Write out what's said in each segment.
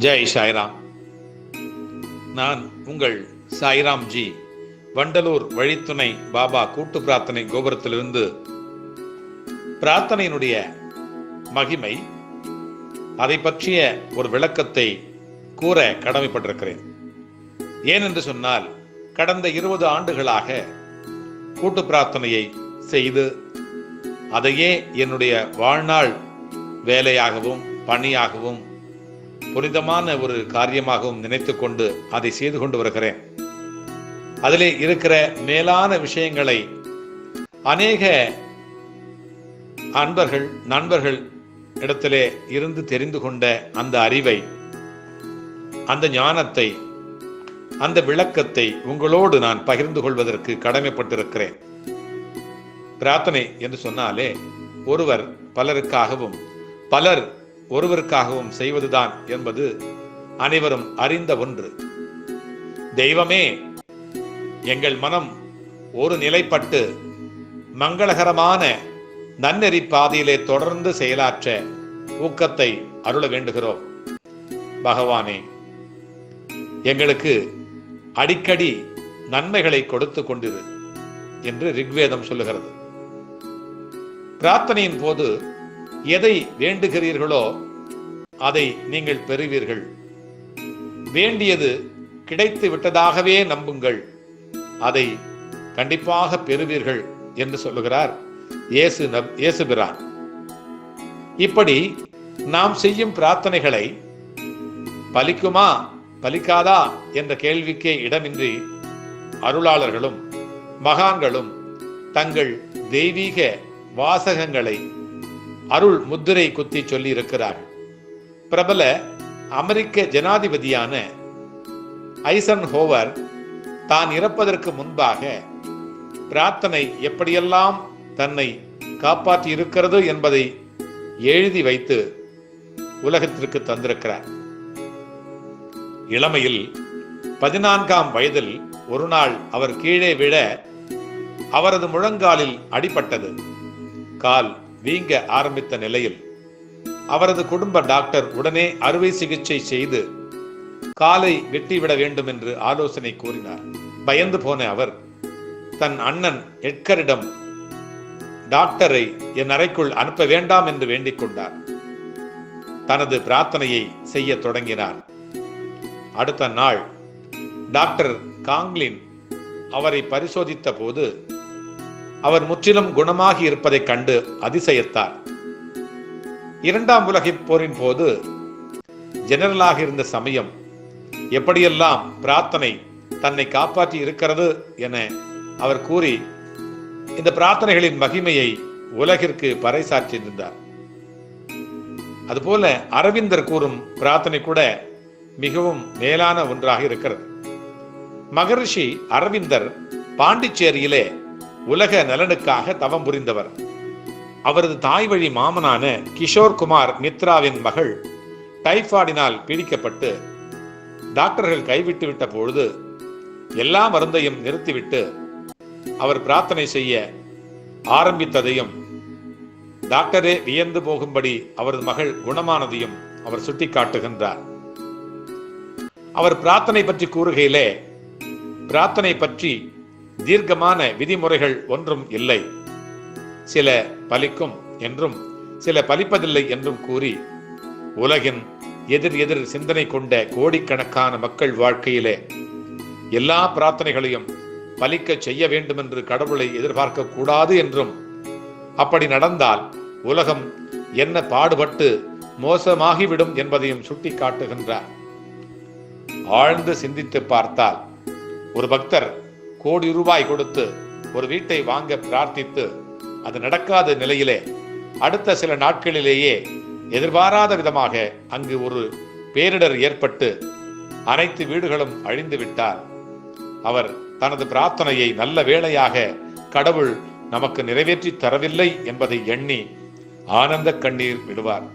ஜெய் சாய்ராம். நான் உங்கள் சாய்ராம் ஜி, வண்டலூர் வழித்துணை பாபா கூட்டு பிரார்த்தனை கோபுரத்திலிருந்து பிரார்த்தனையினுடைய மகிமை, அதை பற்றிய ஒரு விளக்கத்தை கூற கடமைப்பட்டிருக்கிறேன். ஏனென்று சொன்னால், கடந்த 20 ஆண்டுகளாக கூட்டு பிரார்த்தனையை செய்து அதையே என்னுடைய வாழ்நாள் வேலையாகவும் பணியாகவும் புனிதமான ஒரு காரியமாகவும் நினைத்து கொண்டு அதை செய்து கொண்டு வருகிறேன். அதிலே இருக்கிற மேலான விஷயங்களை அநேக அன்பர்கள் நண்பர்கள் இடத்திலே இருந்து தெரிந்து கொண்ட அந்த அறிவை, அந்த ஞானத்தை, அந்த விளக்கத்தை உங்களோடு நான் பகிர்ந்து கொள்வதற்கு கடமைப்பட்டிருக்கிறேன். பிரார்த்தனை என்று சொன்னாலே ஒருவர் பலருக்காகவும் பலர் ஒருவருக்காகவும் செய்வதுதான் என்பது அனைவரும் அறிந்த ஒன்று. தெய்வமே எங்கள் மனம் ஒரு நிலைப்பட்டு மங்களகரமான நன்னெறி பாதையிலே தொடர்ந்து செயலாற்ற ஊக்கத்தை அருள வேண்டுகிறோம். பகவானே, எங்களுக்கு அடிக்கடி நன்மைகளை கொடுத்து கொண்டிரு என்று ரிக்வேதம் சொல்லுகிறது. பிரார்த்தனையின் போது எதை வேண்டுகிறீர்களோ அதை நீங்கள் பெறுவீர்கள். வேண்டியது கிடைத்து விட்டதாகவே நம்புங்கள், அதை கண்டிப்பாக பெறுவீர்கள் என்று சொல்லுகிறார் இயேசு பிரான். இப்படி நாம் செய்யும் பிரார்த்தனைகளை பலிக்குமா பலிக்காதா என்ற கேள்விக்கே இடமின்றி அருளாளர்களும் மகான்களும் தங்கள் தெய்வீக வாசகங்களை அருள் முத்திரை குத்தி சொல்லி இருக்கிறார். பிரபல அமெரிக்க ஜனாதிபதியான ஐசன்ஹோவர் தான் இறப்பதற்கு முன்பாக பிரார்த்தனை எப்படியெல்லாம் தன்னை காப்பாற்றி இருக்கிறது என்பதை எழுதி வைத்து உலகத்திற்கு தந்திருக்கிறார். இளமையில் 14ஆம் வயதில் ஒரு நாள் அவர் கீழே விழ அவரது முழங்காலில் அடிபட்டது. கால் வீங்க ஆரம்பித்த நிலையில் அவரது குடும்ப டாக்டர் உடனே அறுவை சிகிச்சை செய்து காலை வெட்டிவிட வேண்டும் என்று ஆலோசனை கூறினார். பயந்து போன அவர் தன் அண்ணன் எட்கரிடம் டாக்டரை என் அறைக்குள் அனுப்ப வேண்டாம் என்று வேண்டிக் கொண்டார். தனது பிரார்த்தனையை செய்ய தொடங்கினார். அடுத்த நாள் டாக்டர் காங்லின் அவரை பரிசோதித்த போது அவர் முற்றிலும் குணமாகி இருப்பதை கண்டு அதிசயத்தார். 2ஆம் உலகப் போரின் போது ஜெனரலாக இருந்த சமயம் எப்படியெல்லாம் பிரார்த்தனை தன்னை காப்பாற்றி இருக்கிறது என அவர் கூறி இந்த பிரார்த்தனைகளின் மகிமையை உலகிற்கு பறைசாற்றியிருந்தார். அதுபோல அரவிந்தர் கூறும் பிரார்த்தனை கூட மிகவும் மேலான ஒன்றாக இருக்கிறது. மகரிஷி அரவிந்தர் பாண்டிச்சேரியிலே உலக நலனுக்காக தவம் புரிந்தவர். அவரது தாய் வழி மாமனான கிஷோர் குமார் மித்ராவின் மகள் டைபாய்டினால் பீடிக்கப்பட்டு டாக்டர்கள் கைவிட்டு விட்ட பொழுது எல்லா மருந்தையும் நிறுத்திவிட்டு அவர் பிரார்த்தனை செய்ய ஆரம்பித்ததையும் டாக்டரே வியந்து போகும்படி அவரது மகள் குணமானதையும் அவர் சுட்டிக்காட்டுகின்றார். அவர் பிரார்த்தனை பற்றி கூறுகையிலே, பிரார்த்தனை பற்றி தீர்க்கமான விதிமுறைகள் ஒன்றும் இல்லை, சில பலிக்கும் என்றும் சில பலிப்பதில்லை என்றும் கூறி உலகின் எதிர் சிந்தனை கொண்ட கோடிக்கணக்கான மக்கள் வாழ்க்கையிலே எல்லா பிரார்த்தனைகளையும் பலிக்க செய்ய வேண்டும் என்று கடவுளை எதிர்பார்க்க கூடாது என்றும், அப்படி நடந்தால் உலகம் என்ன பாடுபட்டு மோசமாகிவிடும் என்பதையும் சுட்டி காட்டுகின்றார். ஆழ்ந்து சிந்தித்து பார்த்தால், ஒரு பக்தர் கோடி ரூபாய் கொடுத்து ஒரு வீட்டை வாங்க பிரார்த்தித்து அது நடக்காத நிலையிலே அடுத்த சில நாட்களிலேயே எதிர்பாராத விதமாக அங்கு ஒரு பேரிடர் ஏற்பட்டு அனைத்து வீடுகளும் அழிந்து விட்டார். அவர் தனது பிரார்த்தனையை நல்ல வேளையாக கடவுள் நமக்கு நிறைவேற்றி தரவில்லை என்பதை எண்ணி ஆனந்த கண்ணீர் விடுவார்.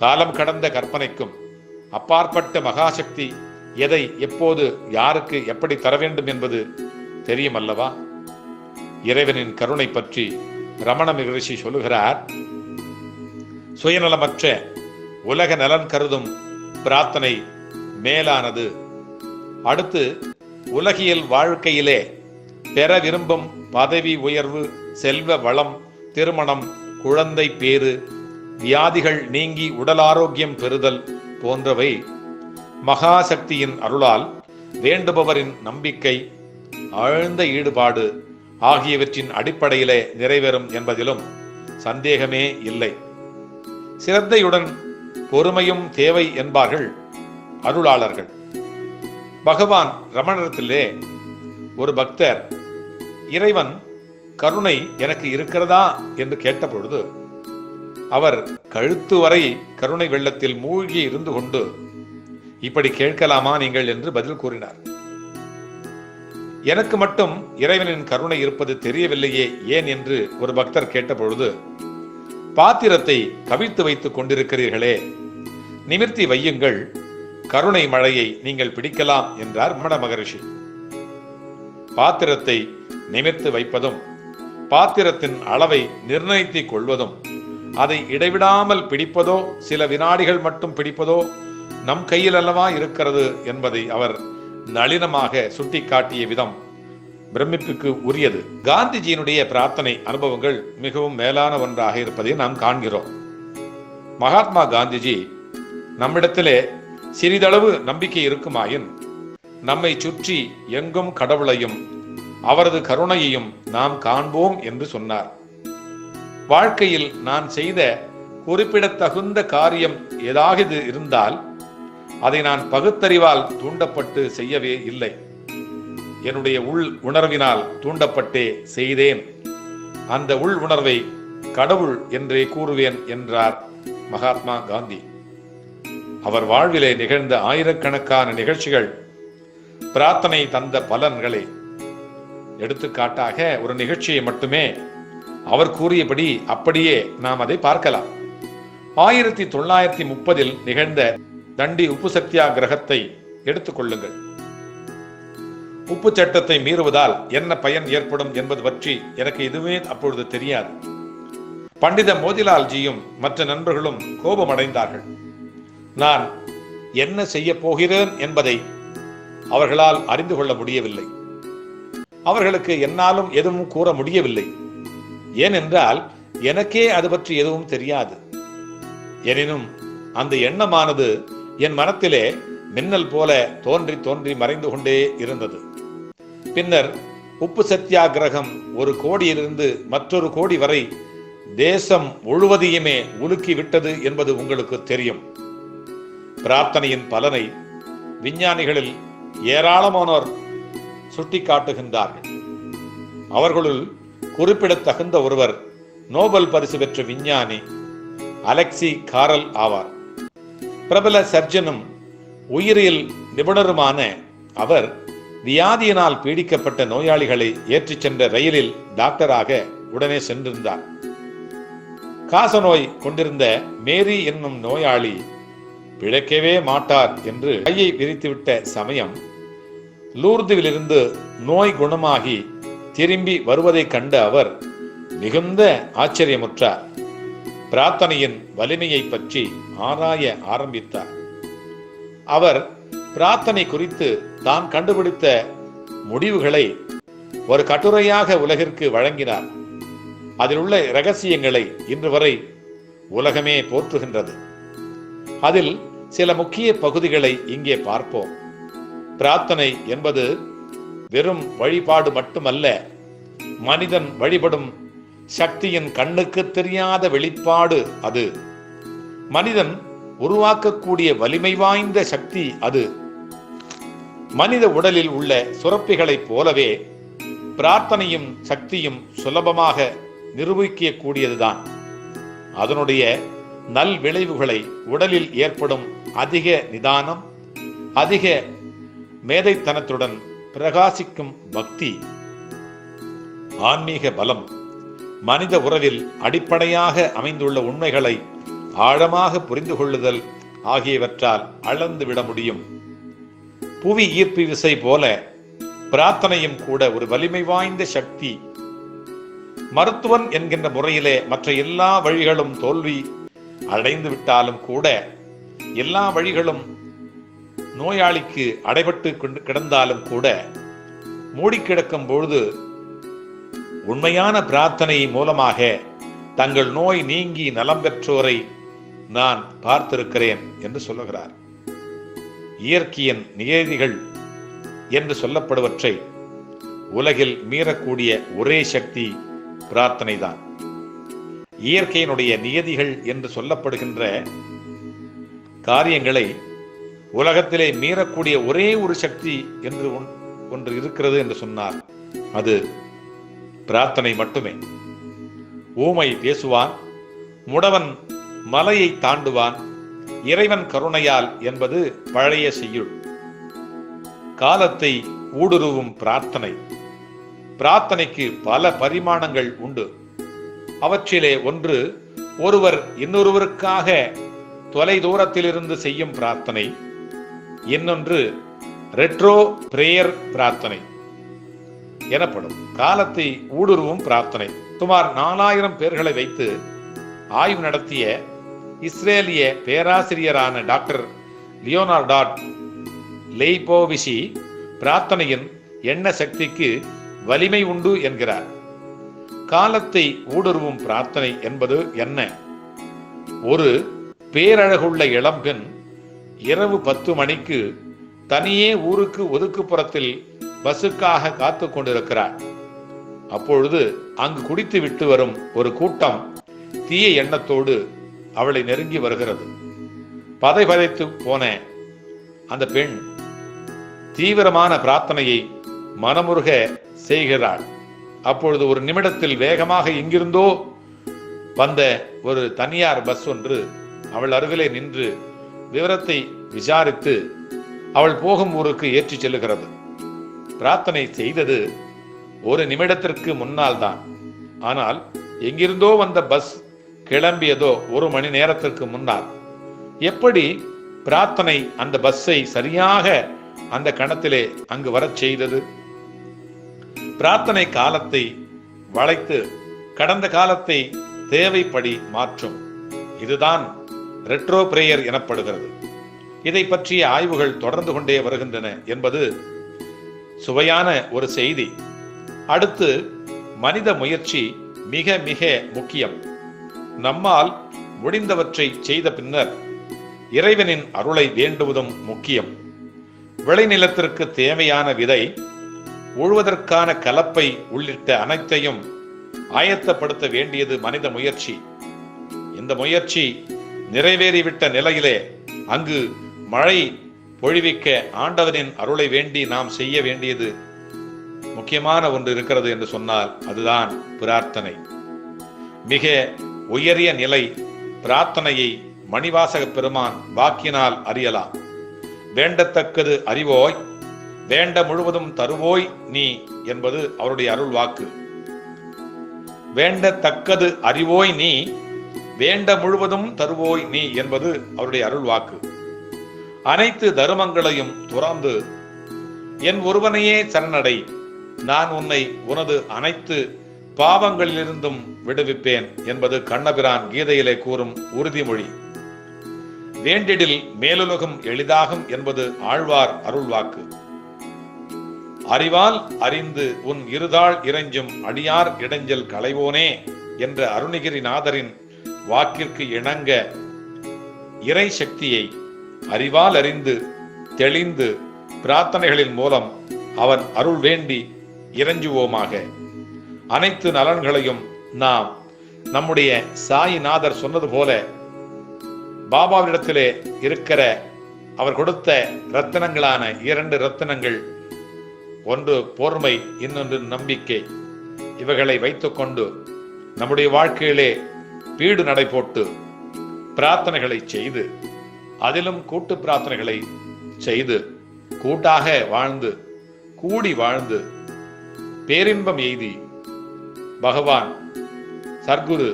காலம் கடந்த கற்பனைக்கும் அப்பாற்பட்ட மகாசக்தி எதை எப்போது யாருக்கு எப்படி தர வேண்டும் என்பது தெரியும் அல்லவா? இறைவனின் கருணை பற்றி ரமண மகரிஷி சொல்லுகிறார். சுயநலமற்ற உலக நலன் கருதும் பிரார்த்தனை மேலானது. அடுத்து, உலகியல் வாழ்க்கையிலே பெற விரும்பும் பதவி உயர்வு, செல்வ வளம், திருமணம், குழந்தை பேறு, வியாதிகள் நீங்கி உடல் ஆரோக்கியம் பெறுதல் போன்றவை மகாசக்தியின் அருளால் வேண்டுபவரின் நம்பிக்கை, ஆழ்ந்த ஈடுபாடு ஆகியவற்றின் அடிப்படையிலே நிறைவேறும் என்பதிலும் சந்தேகமே இல்லை. சிரத்தையுடன் பொறுமையும் தேவை என்பார்கள் அருளாளர்கள். பகவான் ரமணத்திலே ஒரு பக்தர், இறைவன் கருணை எனக்கு இருக்கிறதா என்று கேட்டபொழுது அவர் கழுத்து வரை கருணை வெள்ளத்தில் மூழ்கி இருந்து கொண்டு, இப்படி கேட்கலாமா நீங்கள் என்று பதில் கூறினார். எனக்கு மட்டும் இறைவனின் கருணை இருப்பது தெரியவில்லையே ஏன் என்று ஒரு பக்தர் கேட்டபொழுது, பாத்திரத்தை கவிழ்த்து வைத்துக் கொண்டிருக்கிறீர்களே, நிமிர்த்தி வையுங்கள், கருணை மழையை நீங்கள் பிடிக்கலாம் என்றார் ரமண மகரிஷி. பாத்திரத்தை நிமிர்த்து வைப்பதும், பாத்திரத்தின் அளவை நிர்ணயித்துக் கொள்வதும், அதை இடைவிடாமல் பிடிப்பதோ சில வினாடிகள் மட்டும் பிடிப்பதோ நம் கையில் அல்லவா இருக்கிறது என்பதை அவர் நளினமாக சுட்டிக்காட்டிய விதம் பிரமிப்புக்கு உரியது. காந்திஜியினுடைய பிரார்த்தனை அனுபவங்கள் மிகவும் மேலான ஒன்றாக இருப்பதை நாம் காண்கிறோம். மகாத்மா காந்திஜி, நம்மிடத்திலே சிறிதளவு நம்பிக்கை இருக்குமாயின் நம்மை சுற்றி எங்கும் கடவுளையும் அவரது கருணையையும் நாம் காண்போம் என்று சொன்னார். வாழ்க்கையில் நான் செய்த குறிப்பிடத்தகுந்த காரியம் ஏதாவது இருந்தால் அதை நான் பகுத்தறிவால் தூண்டப்பட்டு செய்யவே இல்லை, என்னுடைய உள் உணர்வினால் தூண்டப்பட்டே செய்தேன். அந்த உள் உணர்வை கடவுள் என்றே கூறுவேன் என்றார் மகாத்மா காந்தி. அவர் வாழ்விலே நிகழ்ந்த ஆயிரக்கணக்கான நிகழ்ச்சிகள் பிரார்த்தனை தந்த பலன்களை. எடுத்துக்காட்டாக ஒரு நிகழ்ச்சியை மட்டுமே அவர் கூறியபடி அப்படியே நாம் அதை பார்க்கலாம். 1930 நிகழ்ந்த தண்டி உப்பு சத்தியாகிரகத்தை எடுத்துக் கொள்ளுங்கள். உப்பு சட்டத்தை மீறுவதால் என்ன பயன் ஏற்படும் என்பது பற்றி எனக்கு எதுவுமே அப்பொழுது தெரியாது. பண்டித மோதிலால்ஜியும் மற்ற நண்பர்களும் கோபமடைந்தார்கள். நான் என்ன செய்ய போகிறேன் என்பதை அவர்களால் அறிந்து கொள்ள முடியவில்லை. அவர்களுக்கு என்னாலும் எதுவும் கூற முடியவில்லை. ஏனென்றால் எனக்கே அது பற்றி எதுவும் தெரியாது. எனினும் அந்த எண்ணமானது என் மனத்திலே மின்னல் போல தோன்றி தோன்றி மறைந்து கொண்டே இருந்தது. பின்னர் உப்பு சத்தியாகிரகம் 1 கோடியிலிருந்து மற்றொரு கோடி வரை தேசம் முழுவதையுமே உலுக்கி விட்டது என்பது உங்களுக்கு தெரியும். பிரார்த்தனையின் பலனை விஞ்ஞானிகளில் ஏராளமானோர் சுட்டிக்காட்டுகின்றார்கள். அவர்களுள் குறிப்பிடத்தகுந்த ஒருவர் நோபல் பரிசு பெற்ற விஞ்ஞானி அலெக்சி காரல் ஆவார். பிரபல சர்ஜனும் உயிரியல் நிபுணருமான அவர் வியாதியினால் பீடிக்கப்பட்ட நோயாளிகளை ஏற்றிச் சென்ற ரயிலில் டாக்டராக உடனே சென்றிருந்தார். காசநோய் கொண்டிருந்த மேரி என்னும் நோயாளி பிழைக்கவே மாட்டார் என்று கையை விரித்துவிட்ட சமயம் லூர்துவிலிருந்து நோய் குணமாகி திரும்பி வருவதை கண்ட அவர் மிகுந்த ஆச்சரியமுற்றார். பிரார்த்தனையின் வலிமையை பற்றி ஆராய ஆரம்பித்தார். அவர் பிரார்த்தனை குறித்து தான் கண்டுபிடித்த முடிவுகளை ஒரு கட்டுரையாக உலகிற்கு வழங்கினார். அதில் உள்ள இரகசியங்களை இன்று வரை உலகமே போற்றுகின்றது. அதில் சில முக்கிய பகுதிகளை இங்கே பார்ப்போம். பிரார்த்தனை என்பது வெறும் வழிபாடு மட்டுமல்ல, மனிதன் வழிபடும் சக்தியின் கண்ணுக்கு தெரியாத வெளிப்பாடு. அது மனிதன் உருவாக்கக்கூடிய வலிமை வாய்ந்த சக்தி. அது மனித உடலில் உள்ள சுரப்பிகளைப் போலவே பிரார்த்தனையும் சக்தியும் சுலபமாக நிரூபிக்கக்கூடியதுதான். அதனுடைய நல் விளைவுகளை உடலில் ஏற்படும் அதிக நிதானம், அதிக மேதைத்தனத்துடன் பிரகாசிக்கும் பக்தி, ஆன்மீக பலம், மனித உறவில் அடிப்படையாக அமைந்துள்ள உண்மைகளை ஆழமாக புரிந்து கொள்ளுதல் ஆகியவற்றால் அளந்துவிட முடியும். புவி ஈர்ப்பு விசை போல பிரார்த்தனையும் கூட ஒரு வலிமை வாய்ந்த சக்தி. மருத்துவன் என்கின்ற முறையிலே மற்ற எல்லா வழிகளும் தோல்வி அடைந்து விட்டாலும் கூட, எல்லா வழிகளும் நோயாளிக்கு அடைபட்டு கிடந்தாலும் கூட மூடி கிடக்கும் பொழுது உண்மையான பிரார்த்தனை மூலமாக தங்கள் நோய் நீங்கி நலம் பெற்றோரை நான் பார்த்திருக்கிறேன் என்று சொல்லுகிறார். இயற்கையின் நியதிகள் என்று சொல்லப்படுவற்றை உலகில் மீறக்கூடிய ஒரே சக்தி பிரார்த்தனை தான். இயற்கையினுடைய நியதிகள் என்று சொல்லப்படுகின்ற காரியங்களை உலகத்திலே மீறக்கூடிய ஒரே ஒரு சக்தி என்று ஒன்று இருக்கிறது என்று சொன்னார். அது பிரார்த்தனை மட்டுமே. ஊமை பேசுவான், முடவன் மலையை தாண்டுவான், இறைவன் கருணையால் என்பது பழைய செய்யுள். காலத்தை ஊடுருவும் பிரார்த்தனை. பிரார்த்தனைக்கு பல பரிமாணங்கள் உண்டு. அவற்றிலே ஒன்று ஒருவர் இன்னொருவருக்காக தொலை தூரத்திலிருந்து செய்யும் பிரார்த்தனை. இன்னொன்று ரெட்ரோ பிரேயர் பிரார்த்தனை எனப்படும். காலத்தை ஊடுருவும் பிரார்த்தனை. சுமார் 4000 பேர்களை வைத்து ஆய்வு நடத்திய இஸ்ரேலிய பேராசிரியரான டாக்டர் லியோனார்டோ லெய்போவிசி பிரார்த்தனையின் எண்ண சக்திக்கு வலிமை உண்டு என்கிறார். காலத்தை ஊடுருவும் பிரார்த்தனை என்பது என்ன? ஒரு பேரழகுள்ள இளம்பெண் இரவு 10 மணிக்கு தனியே ஊருக்கு ஒதுக்குப்புறத்தில் பஸ்ஸுக்காக காத்து கொண்டிருக்கிறார். அப்பொழுது அங்கு குடித்து விட்டு வரும் ஒரு கூட்டம் தீய எண்ணத்தோடு அவளை நெருங்கி வருகிறது. பதைபதைத்து போன அந்த பெண் தீவிரமான பிரார்த்தனையை மனமுருக செய்கிறாள். அப்பொழுது ஒரு நிமிடத்தில் வேகமாக எங்கிருந்தோ வந்த ஒரு தனியார் பஸ் ஒன்று அவள் அருகிலே நின்று விவரத்தை விசாரித்து அவள் போகும் ஊருக்கு ஏற்றி செல்லுகிறது. பிரார்த்தனை செய்தது ஒரு நிமிடத்திற்கு முன்னால் தான். ஆனால் எங்கிருந்தோ வந்த பஸ் கிளம்பியதோ 1 மணி நேரத்திற்கு முன்னால். எப்படி பிரார்த்தனை அந்த பஸ்ஸை சரியாக அந்த கணத்திலே அங்கு வரச் செய்தது? பிரார்த்தனை காலத்தை வளைத்து கடந்த காலத்தை தேவைப்படி மாற்றும். இதுதான் ரெட்ரோ பிரேயர் எனப்படுகிறது. இதை பற்றிய ஆய்வுகள் தொடர்ந்து கொண்டே வருகின்றன என்பது சுவையான ஒரு செய்தி. அடுத்து, மனித முயற்சி மிக மிக முக்கியம். நம்மால் முடிந்தவற்றை செய்த பின்னர் இறைவனின் அருளை வேண்டுவதும் முக்கியம். விளைநிலத்திற்கு தேவையான விதை, உழுவதற்கான கலப்பை உள்ளிட்ட அனைத்தையும் ஆயத்தப்படுத்த வேண்டியது மனித முயற்சி. இந்த முயற்சி நிறைவேறிவிட்ட நிலையிலே அங்கு மழை பொழிவிக்க ஆண்டவனின் அருளை வேண்டி நாம் செய்ய வேண்டியது முக்கியமான ஒன்று இருக்கிறது என்று சொன்னால் அதுதான் பிரார்த்தனை. மிக உயரிய நிலை பிரார்த்தனையை மணிவாசக பெருமான் வாக்கினால் அறியலாம். வேண்டத்தக்கது அறிவோய், வேண்ட முழுவதும் தருவோய் நீ என்பது அவருடைய அருள் வாக்கு. வேண்டத்தக்கது அறிவோய் நீ, வேண்ட முழுவதும் தருவோய் நீ என்பது அவருடைய அருள் வாக்கு. அனைத்து தருமங்களையும் துறந்து என் ஒருவனையே சரணடை, நான் உன்னை உனது அனைத்து பாவங்களிலிருந்தும் விடுவிப்பேன் என்பது கண்ணபிரான் கீதையிலே கூறும் உறுதிமொழி. வேண்டிடில் மேலுலகம் எளிதாகும் என்பது ஆழ்வார் அருள்வாக்கு. அறிவால் அறிந்து உன் இருதாள் இறைஞ்சும் அடியார் இடைஞ்சல் களைவோனே என்ற அருணகிரிநாதரின் வாக்கிற்கு இணங்க இறை சக்தியை அறிவால் அறிந்து தெளிந்து பிரார்த்தனைகளின் மூலம் அவன் அருள் வேண்டி இறைஞ்சுவோமாக. அனைத்து நலன்களையும் நாம் நம்முடைய சாயிநாதர் சொன்னது போல பாபாவிடத்திலே இருக்கிற அவர் கொடுத்த ரத்தினங்களான 2 ரத்தினங்கள், ஒன்று பொறுமை, இன்னொன்று நம்பிக்கை. இவைகளை வைத்துக்கொண்டு நம்முடைய வாழ்க்கையிலே பீடு நடை போட்டு பிரார்த்தனைகளை செய்து, அதிலும் கூட்டு பிரார்த்தனைகளை செய்து, கூட்டாக வாழ்ந்து கூடி வாழ்ந்து பேரின்பம் எய்தி பகவான் சர்க்குரு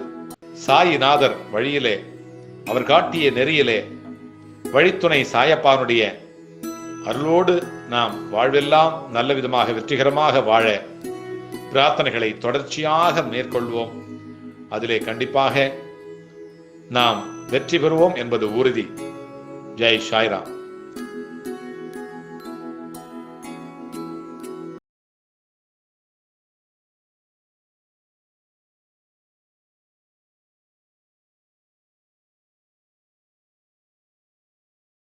சாயிநாதர் வழியிலே, அவர் காட்டிய நெறியிலே வழித்துணை சாயப்பானுடைய அருளோடு நாம் வாழ்வெல்லாம் நல்ல விதமாக வெற்றிகரமாக வாழ பிரார்த்தனைகளை தொடர்ச்சியாக மேற்கொள்வோம். அதிலே கண்டிப்பாக நாம் வெற்றி பெறுவோம் என்பது உறுதி. ஜெய் சாய்ராம்.